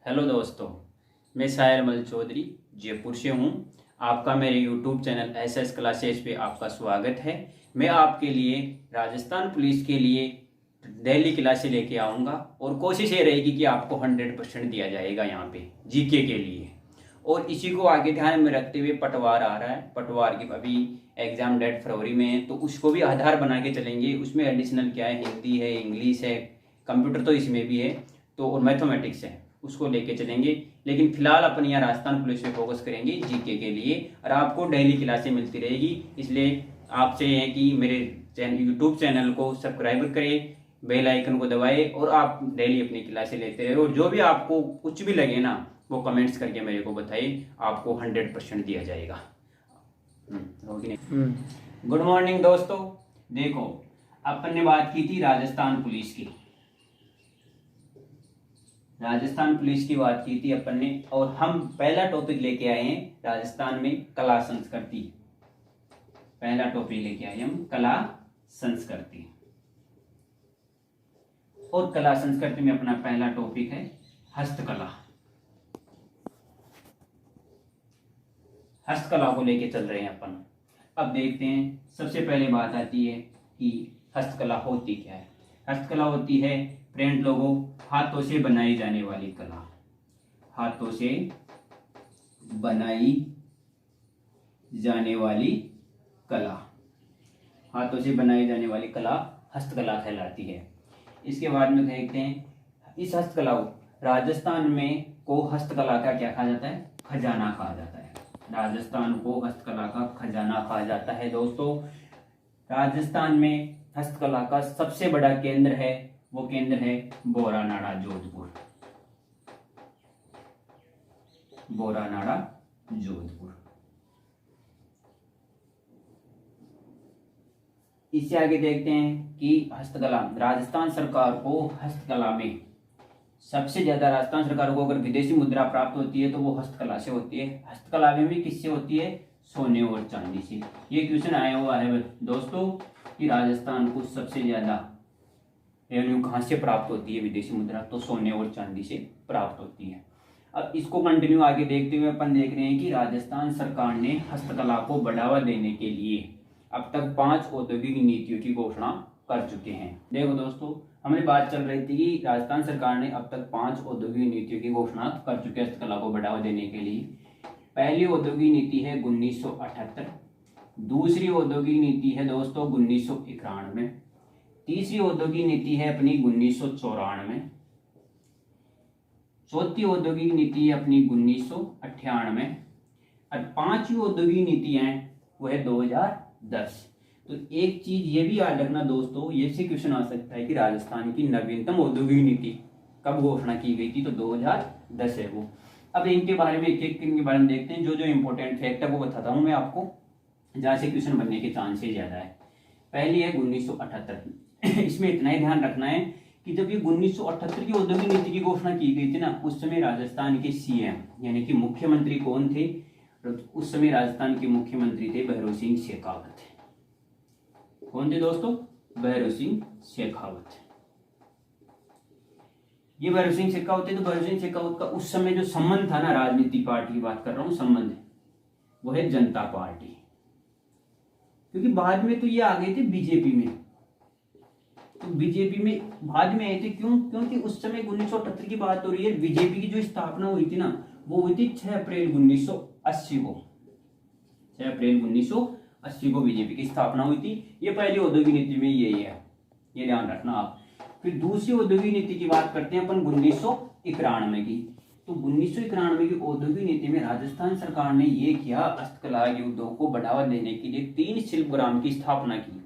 Hello दोस्तों, मैं साहिर अमल चौधरी जयपुर से हूँ। आपका मेरे यूट्यूब चैनल एसएस क्लासेस पे आपका स्वागत है। मैं आपके लिए राजस्थान पुलिस के लिए डेली क्लासेस लेके आऊँगा और कोशिश ये रहेगी कि आपको 100% दिया जाएगा यहाँ पे जीके के लिए। और इसी को आगे ध्यान में रखते हुए पटवार आ रहा है, पटवार की अभी एग्जाम डेट फरवरी में है, तो उसको भी आधार बना के चलेंगे। उसमें एडिशनल क्या है, हिंदी है, इंग्लिश है, कंप्यूटर तो इसमें भी है, तो और मैथमेटिक्स है, उसको लेके चलेंगे। लेकिन फिलहाल अपन यहाँ राजस्थान पुलिस पे फोकस करेंगे जीके के लिए, और आपको डेली क्लासें मिलती रहेगी। इसलिए आपसे है कि मेरे यूट्यूब चैनल को सब्सक्राइब करें, बेल आइकन को दबाएं और आप डेली अपनी क्लासें लेते रहे। और जो भी आपको कुछ भी लगे ना, वो कमेंट्स करके मेरे को बताइए, आपको 100% दिया जाएगा। गुड मॉर्निंग दोस्तों। देखो, अपन ने बात की थी राजस्थान पुलिस की, राजस्थान पुलिस की बात की थी अपन ने, और हम पहला टॉपिक लेके आए हैं राजस्थान में कला संस्कृति। पहला टॉपिक लेके आए हम कला संस्कृति, और कला संस्कृति में अपना पहला टॉपिक है हस्तकला। हस्तकला को लेके चल रहे हैं अपन। अब देखते हैं, सबसे पहले बात आती है कि हस्तकला होती क्या है। हस्तकला होती है फ्रेंड लोगों, हाथों से बनाई जाने वाली कला। हाथों से बनाई जाने वाली कला, हाथों से बनाई जाने वाली कला हस्तकला कहलाती है। इसके बाद में देखते हैं, इस हस्तकला को राजस्थान में को हस्तकला का क्या कहा जाता है, खजाना कहा जाता है। राजस्थान को हस्तकला का खजाना कहा जाता है। दोस्तों, राजस्थान में हस्तकला का सबसे बड़ा केंद्र है, वो केंद्र है बोरानाड़ा जोधपुर। बोरानाड़ा जोधपुर। इससे आगे देखते हैं कि हस्तकला, राजस्थान सरकार को हस्तकला में सबसे ज्यादा, राजस्थान सरकार को अगर विदेशी मुद्रा प्राप्त होती है तो वो हस्तकला से होती है। हस्तकला में भी किससे होती है, सोने और चांदी से। ये क्वेश्चन आया हुआ है दोस्तों कि राजस्थान को सबसे ज्यादा रेवेन्यू कहाँ से प्राप्त होती है विदेशी मुद्रा, तो सोने और चांदी से प्राप्त होती है। अब इसको कंटिन्यू आगे देखते हुए अपन देख रहे हैं कि राजस्थान सरकार ने हस्तकला को बढ़ावा देने के लिए अब तक 5 औद्योगिक नीतियों की घोषणा कर चुके हैं। देखो दोस्तों, हमारी बात चल रही थी कि राजस्थान सरकार ने अब तक 5 औद्योगिक नीतियों की घोषणा कर चुके हैं हस्तकला को बढ़ावा देने के लिए। पहली औद्योगिक नीति है 1978, दूसरी औद्योगिक नीति है दोस्तों 1991, तीसरी औद्योगिक नीति है अपनी 1994, चौथी औद्योगिक नीति है अपनी 1998, और पांचवी औद्योगिक नीति है वो है 2010। तो एक चीज ये भी याद रखना दोस्तों, ये से क्वेश्चन आ सकता है कि राजस्थान की नवीनतम औद्योगिक नीति कब घोषणा की गई थी, तो 2010 है वो। अब इनके बारे में एक के बारे में देखते हैं, जो जो इंपॉर्टेंट फैक्ट है वो बताता हूं मैं आपको, जहां से क्वेश्चन बनने के चांसेस ज्यादा है। पहली है 1978। इसमें इतना ही ध्यान रखना है कि जब ये 1978 की औद्योगिक नीति की घोषणा की गई थी ना, उस समय राजस्थान के सीएम यानी कि मुख्यमंत्री कौन थे, उस समय राजस्थान के मुख्यमंत्री थे भैरों सिंह शेखावत। कौन थे दोस्तों, भैरों सिंह शेखावत। ये भैरों सिंह शेखावत थे। तो भैरों सिंह शेखावत का उस समय जो संबंध था ना, राजनीतिक पार्टी की बात कर रहा हूं, संबंध वो है जनता पार्टी, क्योंकि बाद में तो ये आ गए थे बीजेपी में। तो बीजेपी में बाद में आए थे, क्यों, क्योंकि उस समय 1978 की बात हो रही है। बीजेपी की जो स्थापना हुई थी ना, वो हुई थी 6 अप्रैल 1980 को। 6 अप्रैल 1980 को बीजेपी की स्थापना हुई थी। ये पहली औद्योगिक नीति में यही है, ये ध्यान रखना आप। फिर दूसरी औद्योगिक नीति की बात करते हैं अपन 1991 की। तो 1991 की औद्योगिक नीति में राजस्थान सरकार ने ये किया, हस्तकला उद्योग को बढ़ावा देने के लिए 3 शिल्पग्राम की स्थापना की।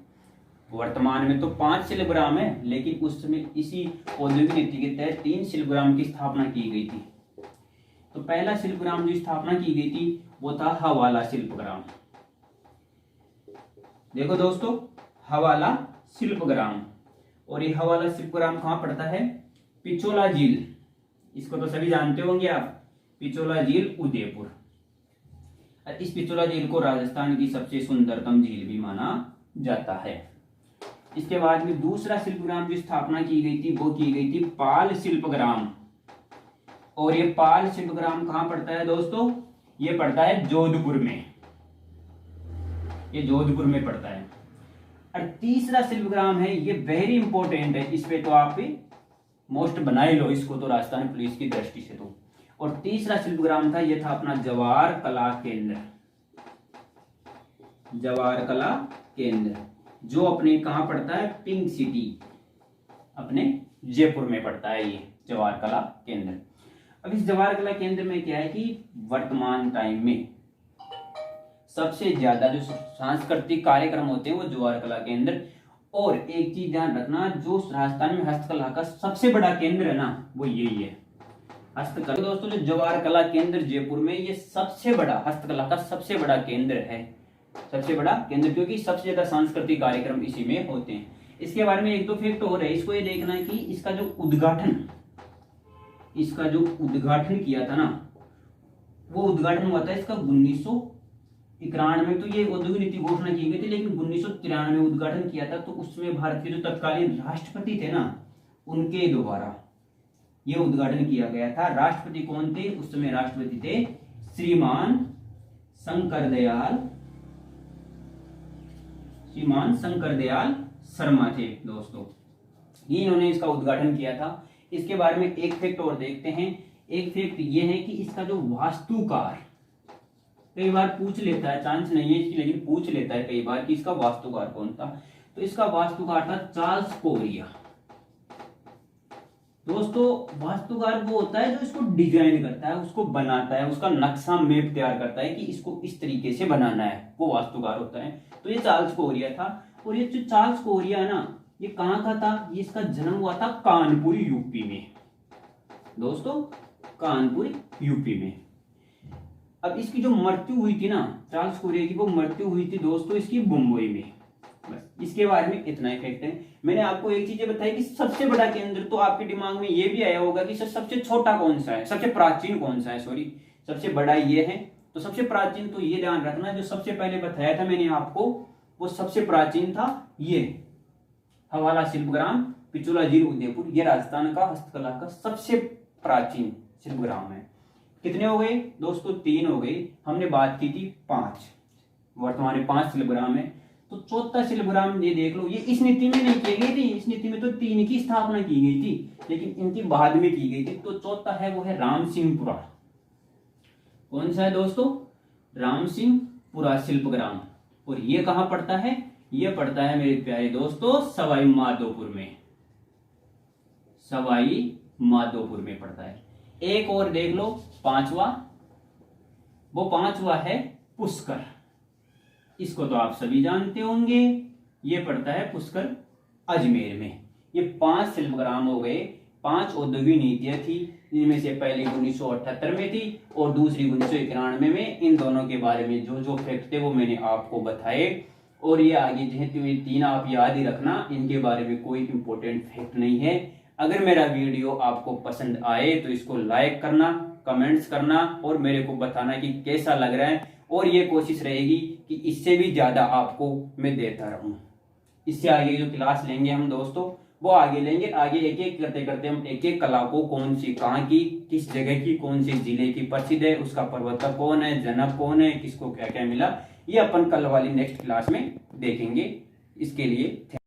वर्तमान में तो 5 शिल्पग्राम है, लेकिन उस समय इसी औद्योगिक नीति के तहत 3 शिल्पग्राम की स्थापना की गई थी। तो पहला शिल्पग्राम जो स्थापना की गई थी वो था हवाला शिल्पग्राम। देखो दोस्तों, हवाला शिल्पग्राम, और ये हवाला शिल्पग्राम कहां पड़ता है, पिचोला झील, इसको तो सभी जानते होंगे आप, पिचोला झील उदयपुर। इस पिचोला झील को राजस्थान की सबसे सुंदरतम झील भी माना जाता है। इसके बाद में दूसरा शिल्पग्राम की स्थापना की गई थी वो की गई थी पाल शिल्पग्राम, और ये पाल शिल्पग्राम कहाँ पड़ता है दोस्तों? ये पड़ता है जोधपुर में, ये जोधपुर में पड़ता है। और तीसरा शिल्पग्राम है, ये वेरी इंपॉर्टेंट है, इस पे तो आप मोस्ट बना ही लो इसको तो राजस्थान पुलिस की दृष्टि से तो। और तीसरा शिल्पग्राम था, ये था अपना जवाहर कला केंद्र, जवाहर कला केंद्र, जो अपने कहाँ पड़ता है? पिंक सिटी, अपने जयपुर में पड़ता है ये जवाहर कला केंद्र। अब इस जवाहर कला केंद्र में क्या है कि वर्तमान टाइम में सबसे ज्यादा जो सांस्कृतिक कार्यक्रम होते हैं वो जवाहर कला केंद्र। और एक चीज ध्यान रखना, जो राजस्थान में हस्तकला का सबसे बड़ा केंद्र है ना, वो यही है हस्तकला। दोस्तों जो जवाहर कला केंद्र जयपुर में, ये सबसे बड़ा हस्तकला का सबसे बड़ा केंद्र है, सबसे बड़ा केंद्र, क्योंकि सबसे ज्यादा सांस्कृतिक कार्यक्रम इसी में होते हैं। इसके बारे में एक दो फैक्ट और है, इसको ये देखना है कि इसका जो उद्घाटन किया था ना, वो उद्घाटन हुआ था इसका 1991 में। तो ये औद्योगिक नीति घोषणा की गई थी, लेकिन 1993 में उद्घाटन किया था। तो उसमें भारत के जो तत्कालीन राष्ट्रपति थे ना, उनके द्वारा ये उद्घाटन किया गया था। राष्ट्रपति कौन थे उस समय? राष्ट्रपति थे श्रीमान शंकर दयाल शर्मा थे दोस्तों, ये इन्होंने इसका उद्घाटन किया था। इसके बारे में एक फैक्ट और देखते हैं। एक फैक्ट ये है कि इसका जो वास्तुकार, कई बार पूछ लेता है, चांस नहीं है इसकी लेकिन पूछ लेता है कई बार कि इसका वास्तुकार कौन था। तो इसका वास्तुकार था चार्ल्स कोरिया। दोस्तों वास्तुकार वो होता है जो इसको डिजाइन करता है, उसको बनाता है, उसका नक्शा मैप तैयार करता है कि इसको इस तरीके से बनाना है, वो वास्तुकार होता है। तो ये चार्ल्स कोरिया था। और ये जो चार्ल्स कोरिया है ना, ये कहाँ का था? ये इसका जन्म हुआ था कानपुर यूपी में दोस्तों, कानपुर यूपी में। अब इसकी जो मृत्यु हुई थी ना चार्ल्स कोरिया की, वो मृत्यु हुई थी दोस्तों इसकी मुंबई में। बस इसके बारे में इतना ही फैक्ट है। मैंने आपको एक चीज बताई कि सबसे बड़ा केंद्र, तो आपके दिमाग में ये भी आया होगा कि सबसे छोटा कौन सा है, सबसे प्राचीन कौन सा है, सॉरी सबसे बड़ा ये है। तो सबसे प्राचीन तो ये ध्यान रखना, जो सबसे पहले बताया था मैंने आपको, वो सबसे प्राचीन था ये हवाला शिल्पग्राम पिचोला झील उदयपुर। ये राजस्थान का हस्तकला का सबसे प्राचीन शिल्पग्राम है। कितने हो गए दोस्तों? 3 हो गए। हमने बात की थी 5, वर्तमान में 5 शिल्पग्राम है। तो चौथा शिल्पग्राम ये देख लो, ये इस नीति में नहीं की गई थी, इस नीति में तो 3 की स्थापना की गई थी, लेकिन इनकी बाद में की गई थी। तो चौथा है वो है रामसिंहपुरा। कौन सा है दोस्तों? रामसिंहपुरा शिल्पग्राम। और ये कहां पड़ता है? ये पड़ता है मेरे प्यारे दोस्तों सवाई माधोपुर में, सवाई माधोपुर में पड़ता है। एक और देख लो 5वां, वो 5वां है पुष्कर। इसको तो आप सभी जानते होंगे, ये पड़ता है पुष्कर अजमेर में। ये 5 शिल्पग्राम हो गए। 5 औद्योगिक नीतियां थी, इनमें से पहली 1978 में थी और दूसरी 1991 में। इन दोनों के बारे में जो जो फैक्ट थे वो मैंने आपको बताए। और ये आगे जो है 3 आप याद ही रखना, इनके बारे में कोई इंपॉर्टेंट फैक्ट नहीं है। अगर मेरा वीडियो आपको पसंद आए तो इसको लाइक करना, कमेंट्स करना और मेरे को बताना कि कैसा लग रहा है। और ये कोशिश रहेगी कि इससे भी ज्यादा आपको मैं देता रहूं। इससे आगे जो क्लास लेंगे हम दोस्तों, वो आगे लेंगे। आगे एक एक करते करते हम एक एक कला को, कौन सी कहाँ की, किस जगह की, कौन से जिले की प्रसिद्ध है, उसका प्रवर्तक कौन है, जनक कौन है, किसको क्या क्या मिला, ये अपन कल वाली नेक्स्ट क्लास में देखेंगे। इसके लिए